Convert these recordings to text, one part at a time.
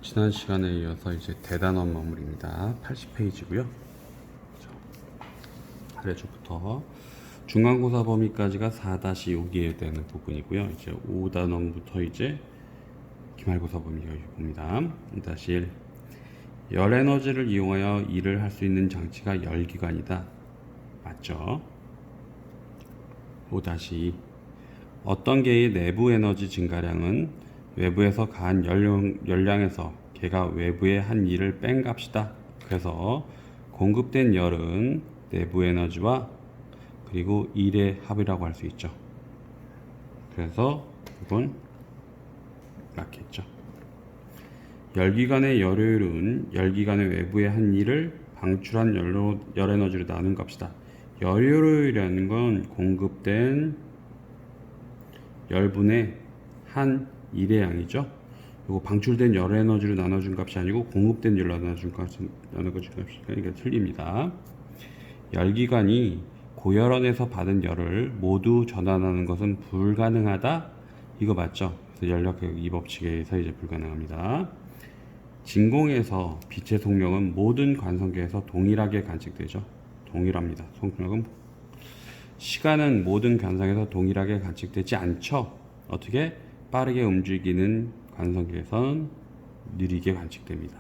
지난 시간에 이어서 이제 대단원 마무리입니다. 80페이지고요. 아래쪽부터 중간고사 범위까지가 4-5개 되는 부분이고요. 이제 5단원부터 이제 기말고사 범위가 봅니다. 1-1 열에너지를 이용하여 일을 할 수 있는 장치가 열기관이다. 맞죠? 5-2 어떤 개의 내부 에너지 증가량은 외부에서 가한 열량에서 걔가 외부의 한 일을 뺀 값이다. 그래서 공급된 열은 내부 에너지와 그리고 일의 합이라고 할 수 있죠. 그래서 이건 맞겠죠. 열기관의 열효율은 열기관의 외부의 한 일을 방출한 열에너지로 나눈 값이다. 열효율이라는 건 공급된 열분의 한 일의 양이죠. 그리고 방출된 열에너지로 나눠준 값이 아니고 공급된 열로 나눠준 값이니까 이게 틀립니다. 열기관이 고열원에서 받은 열을 모두 전환하는 것은 불가능하다. 이거 맞죠? 그래서 연력계획 2법칙에 의해서 이제 불가능합니다. 진공에서 빛의 속력은 모든 관성계에서 동일하게 관측되죠. 동일합니다. 속력은 시간은 모든 관성에서 동일하게 관측되지 않죠. 어떻게? 빠르게 움직이는 관성계에선 느리게 관측됩니다.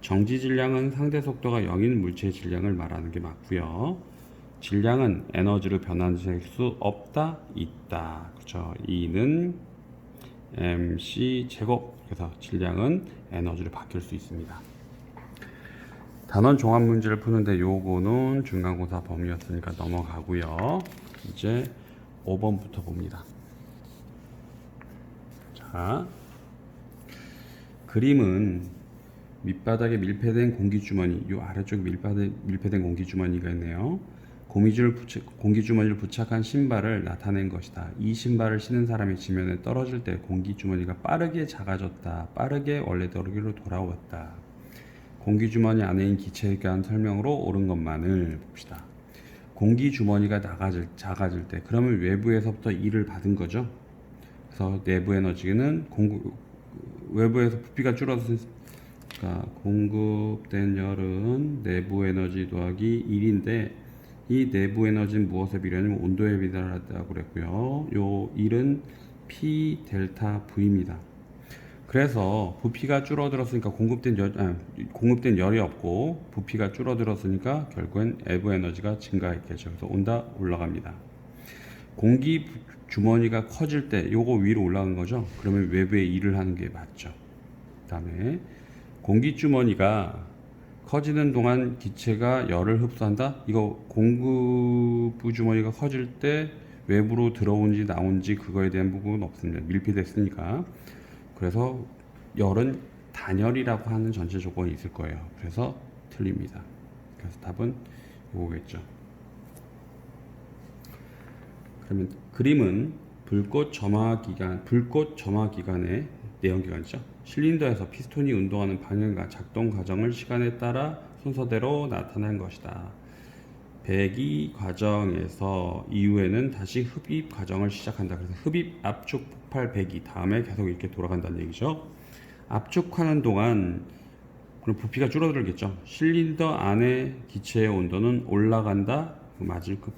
정지 질량은 상대 속도가 0인 물체의 질량을 말하는 게 맞고요. 질량은 에너지로 변환될 수 없다, 있다. 그렇죠. E는 mc 제곱. 그래서 질량은 에너지로 바뀔 수 있습니다. 단원 종합 문제를 푸는데 요거는 중간고사 범위였으니까 넘어가고요. 이제 5번부터 봅니다. 자, 그림은 밑바닥에 밀폐된 공기주머니, 요 아래쪽에 밀폐된 공기주머니가 있네요. 공기주머니를 부착한 신발을 나타낸 것이다. 이 신발을 신은 사람이 지면에 떨어질 때 공기주머니가 빠르게 작아졌다. 빠르게 원래대로 돌아왔다. 공기주머니 안에 있는 기체에 대한 설명으로 옳은 것만을 봅시다. 공기주머니가 작아질 때 그러면 외부에서부터 일을 받은 거죠. 그래서 내부 에너지는 외부에서 부피가 줄어들었으니까 공급된 열은 내부 에너지 더하기 1인데 이 내부 에너지는 무엇에 비례하냐면 온도에 비례하다고 그랬고요. 요 1은 P 델타 V입니다. 그래서 부피가 줄어들었으니까 공급된 열이 없고 부피가 줄어들었으니까 결국엔 내부 에너지가 증가했겠죠. 그래서 올라갑니다. 공기 주머니가 커질 때 요거 위로 올라간 거죠. 그러면 외부에 일을 하는 게 맞죠. 그 다음에 공기 주머니가 커지는 동안 기체가 열을 흡수한다. 이거 공급 주머니가 커질 때 외부로 들어온지 나온지 그거에 대한 부분은 없습니다. 밀폐됐으니까. 그래서 열은 단열이라고 하는 전체 조건이 있을 거예요. 그래서 틀립니다. 그래서 답은 이거겠죠. 그러면 그림은 불꽃 점화 기관의 내연기관이죠. 실린더에서 피스톤이 운동하는 방향과 작동 과정을 시간에 따라 순서대로 나타난 것이다. 배기 과정에서 이후에는 다시 흡입 과정을 시작한다. 그래서 흡입, 압축, 폭발, 배기 다음에 계속 이렇게 돌아간다는 얘기죠. 압축하는 동안 그럼 부피가 줄어들겠죠. 실린더 안의 기체의 온도는 올라간다. 맞을 것.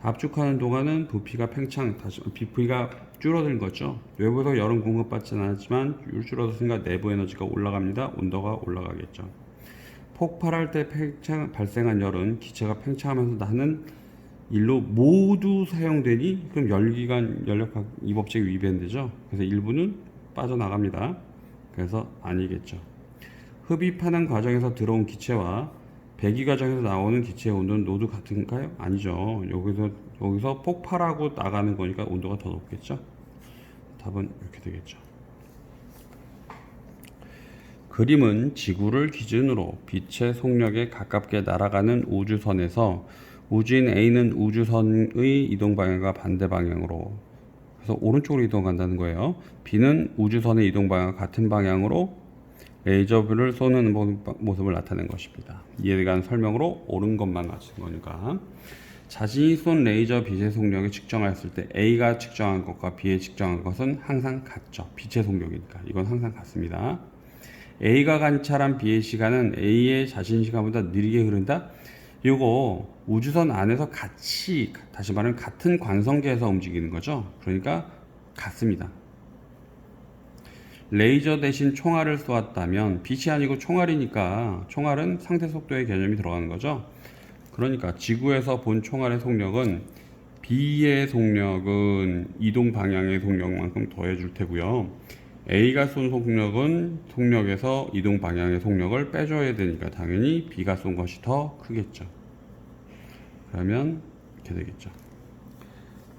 압축하는 동안은 부피가 줄어든 거죠. 외부에서 열은 공급받지 않았지만 줄어들었으니까 내부 에너지가 올라갑니다. 온도가 올라가겠죠. 폭발할 때 발생한 열은 기체가 팽창하면서 나는 일로 모두 사용되니 그럼 열기관 연력학 이 법칙이 위배되죠. 그래서 일부는 빠져나갑니다. 그래서 아니겠죠. 흡입하는 과정에서 들어온 기체와 배기 과정에서 나오는 기체의 온도는 모두 같은가요? 아니죠. 여기서 폭발하고 나가는 거니까 온도가 더 높겠죠. 답은 이렇게 되겠죠. 그림은 지구를 기준으로 빛의 속력에 가깝게 날아가는 우주선에서 우주인 A는 우주선의 이동 방향과 반대 방향으로 그래서 오른쪽으로 이동한다는 거예요. B는 우주선의 이동 방향과 같은 방향으로 레이저뷰를 쏘는 모습을 나타낸 것입니다. 이에 대한 설명으로 옳은 것만 맞춘 거니까 자신이 쏜 레이저 빛의 속력을 측정했을 때 A가 측정한 것과 B에 측정한 것은 항상 같죠. 빛의 속력이니까 이건 항상 같습니다. A가 관찰한 B의 시간은 A의 자신 시간보다 느리게 흐른다. 이거 우주선 안에서 같이, 다시 말하면 같은 관성계에서 움직이는 거죠. 그러니까 같습니다. 레이저 대신 총알을 쏘았다면 빛이 아니고 총알이니까 총알은 상대 속도의 개념이 들어가는 거죠. 그러니까 지구에서 본 총알의 속력은 B의 속력은 이동 방향의 속력만큼 더해줄 테고요. A가 쏜 속력에서 이동 방향의 속력을 빼줘야 되니까 당연히 B가 쏜 것이 더 크겠죠. 그러면 이렇게 되겠죠.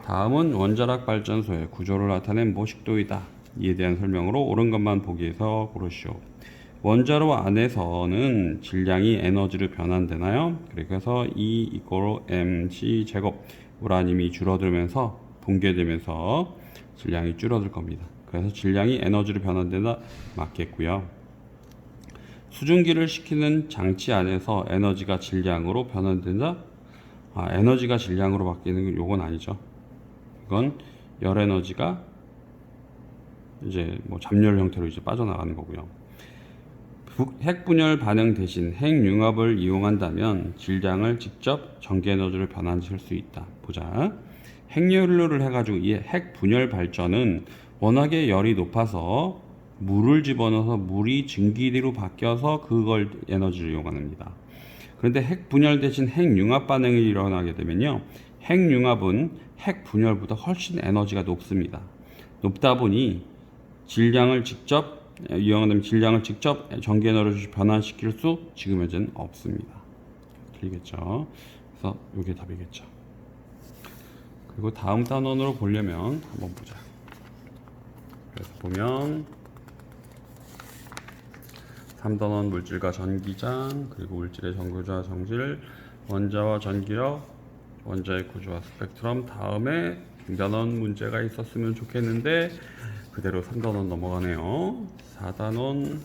다음은 원자력 발전소의 구조를 나타낸 모식도이다. 이에 대한 설명으로 옳은 것만 보기에서 고르시오. 원자로 안에서는 질량이 에너지로 변환되나요? 그래서 E = mc 제곱. 우라늄이 줄어들면서 붕괴되면서 질량이 줄어들 겁니다. 그래서 질량이 에너지로 변환된다 맞겠고요. 수증기를 식히는 장치 안에서 에너지가 질량으로 변환된다. 에너지가 질량으로 바뀌는 건 요건 아니죠. 이건 열 에너지가 이제 뭐 잠열 형태로 이제 빠져나가는 거고요. 핵 분열 반응 대신 핵융합을 이용한다면 질량을 직접 전기 에너지로 변환시킬 수 있다. 보자. 핵연료를 해가지고 이 핵 분열 발전은 워낙에 열이 높아서 물을 집어넣어서 물이 증기로 바뀌어서 그걸 에너지를 이용합니다. 그런데 핵 분열 대신 핵융합 반응이 일어나게 되면요, 핵융합은 핵 분열보다 훨씬 에너지가 높습니다. 높다 보니 질량을 직접 전기 에너지로 변환시킬 수 지금 현재는 없습니다. 틀리겠죠? 그래서 이게 답이겠죠. 그리고 다음 단원으로 보려면 한번 보자. 그래서 보면 3단원 물질과 전기장, 그리고 물질의 전구조와 정질, 원자와 전기력, 원자의 구조와 스펙트럼. 다음에 중단원 문제가 있었으면 좋겠는데 그대로 3단원 넘어가네요. 4단원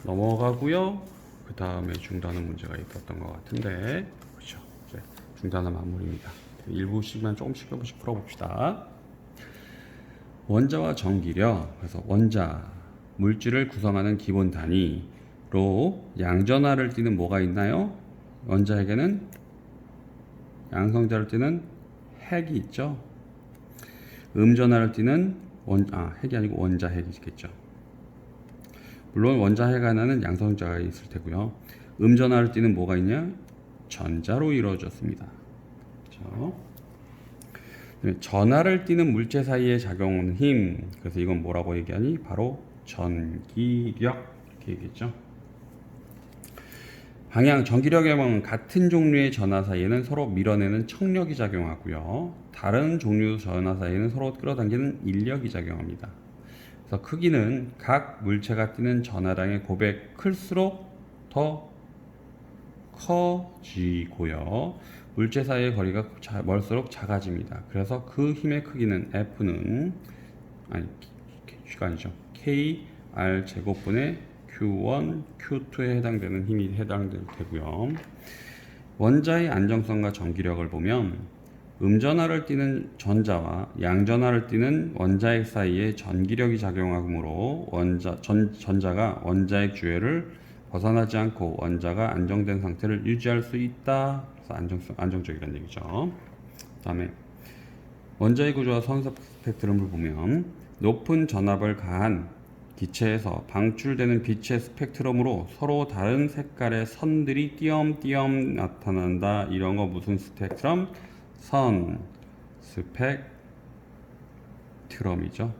넘어가고요. 그 다음에 중단원 문제가 있었던 것 같은데, 그렇죠. 이제 중단원 마무리입니다. 일부씩만 조금씩 풀어봅시다. 원자와 전기력. 그래서 원자, 물질을 구성하는 기본 단위로 양전하를 띠는 뭐가 있나요? 원자에게는 양성자를 띠는 핵이 있죠. 음전하를 띠는 핵이 아니고 원자핵이 있겠죠. 물론 원자핵 하나는 양성자가 있을 테고요. 음전하를 띠는 뭐가 있냐? 전자로 이루어졌습니다. 그렇죠? 전하를 띠는 물체 사이에 작용하는 힘. 그래서 이건 뭐라고 얘기하니? 바로 전기력. 이렇게 얘기했죠. 방향, 전기력에 보면 같은 종류의 전하 사이에는 서로 밀어내는 척력이 작용하고요. 다른 종류 전하 사이에는 서로 끌어당기는 인력이 작용합니다. 그래서 크기는 각 물체가 띠는 전하량의 곱에 클수록 더 커지고요. 물체 사이의 거리가 멀수록 작아집니다. 그래서 그 힘의 크기는 F는 G가 아니죠. KR 제곱분의 Q1, Q2에 해당되는 힘이 해당될 테고요. 원자의 안정성과 전기력을 보면 음전하를 띠는 전자와 양전하를 띠는 원자핵 사이에 전기력이 작용하므로 전자가 원자핵 주회를 벗어나지 않고 원자가 안정된 상태를 유지할 수 있다. 그래서 안정적이라는 얘기죠. 다음에 원자의 구조와 선사 스펙트럼을 보면 높은 전압을 가한 기체에서 방출되는 빛의 스펙트럼으로 서로 다른 색깔의 선들이 띄엄띄엄 나타난다. 이런 거 무슨 스펙트럼? 선 스펙트럼이죠.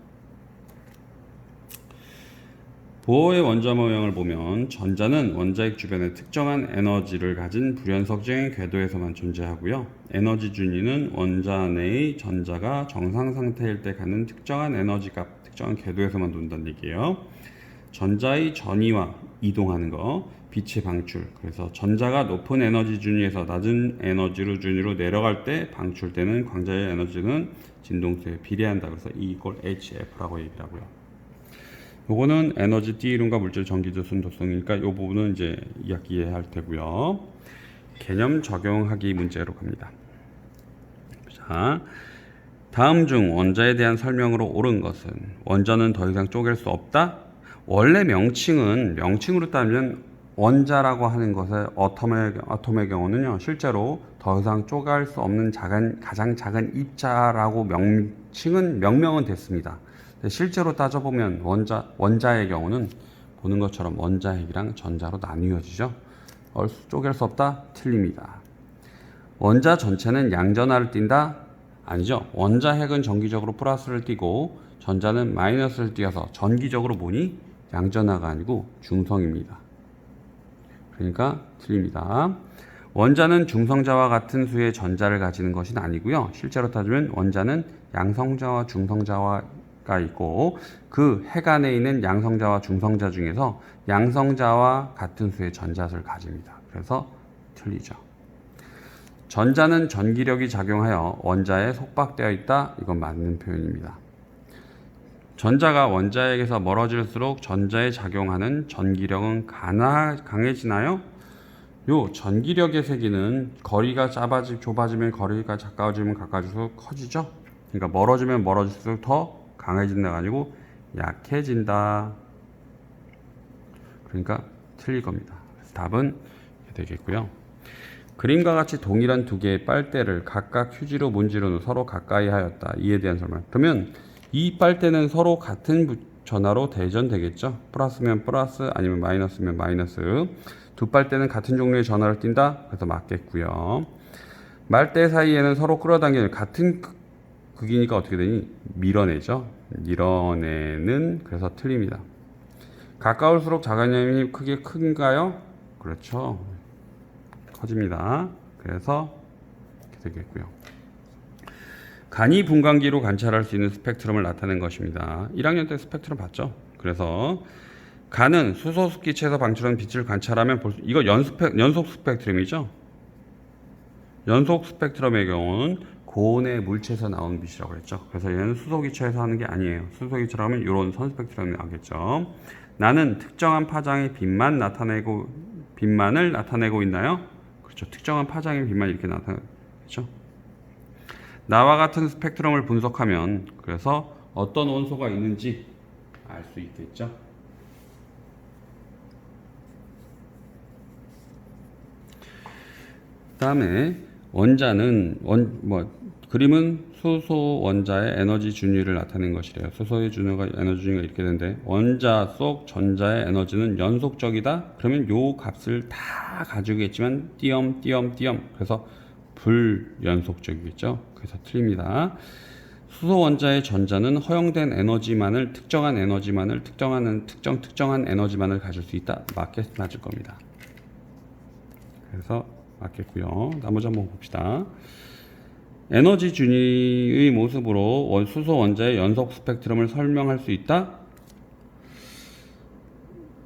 보어의 원자 모양을 보면 전자는 원자핵 주변에 특정한 에너지를 가진 불연석적인 궤도에서만 존재하고요. 에너지 준위는 원자 내의 전자가 정상 상태일 때 갖는 특정한 에너지 값, 특정한 궤도에서만 논다는 얘기예요. 전자의 전이와 이동하는 거, 빛의 방출. 그래서 전자가 높은 에너지 준위에서 낮은 에너지 준위로 내려갈 때 방출되는 광자의 에너지는 진동수에 비례한다. 그래서 E = HF라고 얘기를 하고요. 요거는 에너지 띠 이론과 물질 전기적 순도성이니까 이 부분은 이제 이해할 테고요. 개념 적용하기 문제로 갑니다. 자, 다음 중 원자에 대한 설명으로 옳은 것은 원자는 더 이상 쪼갤 수 없다. 원래 명칭으로 따지면 원자라고 하는 것의 아톰의 경우는요, 실제로 더 이상 쪼개할 수 없는 가장 작은 입자라고 명명은 됐습니다. 실제로 따져보면 원자의 경우는 보는 것처럼 원자핵이랑 전자로 나뉘어지죠. 쪼갤 수 없다? 틀립니다. 원자 전체는 양전하를 띈다? 아니죠. 원자핵은 정기적으로 플러스를 띄고 전자는 마이너스를 띄어서 전기적으로 보니 양전하가 아니고 중성입니다. 그러니까 틀립니다. 원자는 중성자와 같은 수의 전자를 가지는 것이 아니고요. 실제로 따지면 원자는 양성자와 중성자가 있고 그 핵 안에 있는 양성자와 중성자 중에서 양성자와 같은 수의 전자를 가집니다. 그래서 틀리죠. 전자는 전기력이 작용하여 원자에 속박되어 있다. 이건 맞는 표현입니다. 전자가 원자핵에서 멀어질수록 전자에 작용하는 전기력은 강해지나요? 요 전기력의 세기는 거리가 좁아지면 거리가 가까워지면 가까워질수록 커지죠. 그러니까 멀어지면 멀어질수록 더 강해진다가 아니고 약해진다. 그러니까 틀릴 겁니다. 그래서 답은 이렇게 되겠고요. 그림과 같이 동일한 두 개의 빨대를 각각 휴지로 문지르는 서로 가까이 하였다. 이에 대한 설명. 그러면 이 빨대는 서로 같은 전하로 대전되겠죠. 플러스면 플러스 아니면 마이너스면 마이너스. 두 빨대는 같은 종류의 전하를 띈다. 그래서 맞겠고요. 말대 사이에는 서로 끌어당기는 같은 극이니까 어떻게 되니? 밀어내죠. 밀어내는 그래서 틀립니다. 가까울수록 작은 크기 큰가요? 그렇죠. 커집니다. 그래서 이렇게 되겠고요. 간이 분광기로 관찰할 수 있는 스펙트럼을 나타낸 것입니다. 1학년 때 스펙트럼 봤죠? 그래서 간은 수소습기체에서 방출하는 빛을 관찰하면 이거 연속 스펙트럼이죠? 연속 스펙트럼의 경우는 고온의 물체에서 나오는 빛이라고 그랬죠. 그래서 얘는 수소기체에서 하는 게 아니에요. 수소기체로 하면 이런 선 스펙트럼이 나오겠죠. 나는 특정한 파장의 빛만을 나타내고 있나요? 그렇죠. 특정한 파장의 빛만 이렇게 나타나죠. 나와 같은 스펙트럼을 분석하면 그래서 어떤 원소가 있는지 알 수 있겠죠. 다음에 원자는 그림은 수소 원자의 에너지 준위를 나타낸 것이래요. 수소의 에너지 준위가 이렇게 되는데 원자 속 전자의 에너지는 연속적이다. 그러면 요 값을 다 가지고겠지만 띄엄 그래서 불연속적이겠죠. 그래서 틀립니다. 수소 원자의 전자는 허용된 에너지만을 특정한 에너지만을 특정한 에너지만을 가질 수 있다. 맞을 겁니다. 그래서 맞겠고요. 나머지 한번 봅시다. 에너지 준위의 모습으로 수소 원자의 연속 스펙트럼을 설명할 수 있다.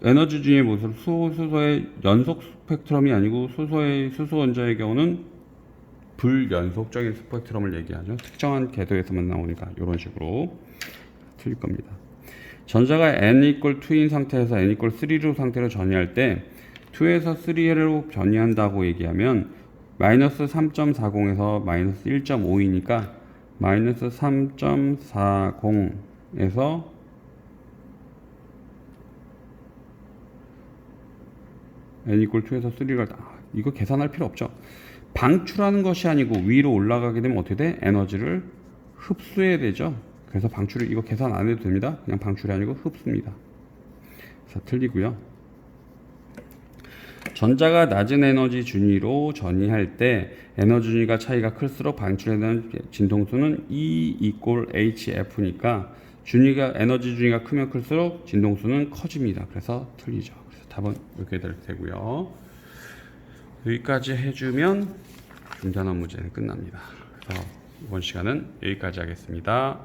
에너지 준위의 모습 수소의 연속 스펙트럼이 아니고 수소 원자의 경우는 불연속적인 스펙트럼을 얘기하죠. 특정한 궤도에서만 나오니까 이런 식으로 틀릴 겁니다. 전자가 n=2인 상태에서 n=3로 상태로 전이할 때 2에서 3로 변이한다고 얘기하면 마이너스 3.40에서 마이너스 1.5이니까 마이너스 3.40에서 n=2에서 3가 이거 계산할 필요 없죠. 방출하는 것이 아니고 위로 올라가게 되면 어떻게 돼? 에너지를 흡수해야 되죠. 그래서 방출을 이거 계산 안 해도 됩니다. 그냥 방출이 아니고 흡수입니다. 그래서 틀리고요. 전자가 낮은 에너지 준위로 전이할 때 에너지 준위가 차이가 클수록 방출되는 진동수는 E=hf니까 에너지 준위가 크면 클수록 진동수는 커집니다. 그래서 틀리죠. 그래서 답은 이렇게 되고요. 여기까지 해주면 중단원 문제는 끝납니다. 그래서 이번 시간은 여기까지 하겠습니다.